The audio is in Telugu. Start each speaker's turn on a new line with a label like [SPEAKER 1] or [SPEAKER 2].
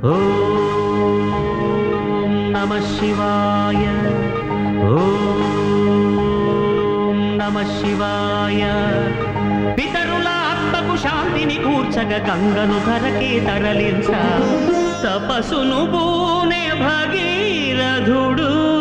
[SPEAKER 1] ఓం నమః శివాయ. ఓం నమః శివాయ. పితరుల ఆత్మకు శాంతిని కూర్చగ గంగను ధరకే తరలించ తపసును పూనే భగీరథుడు.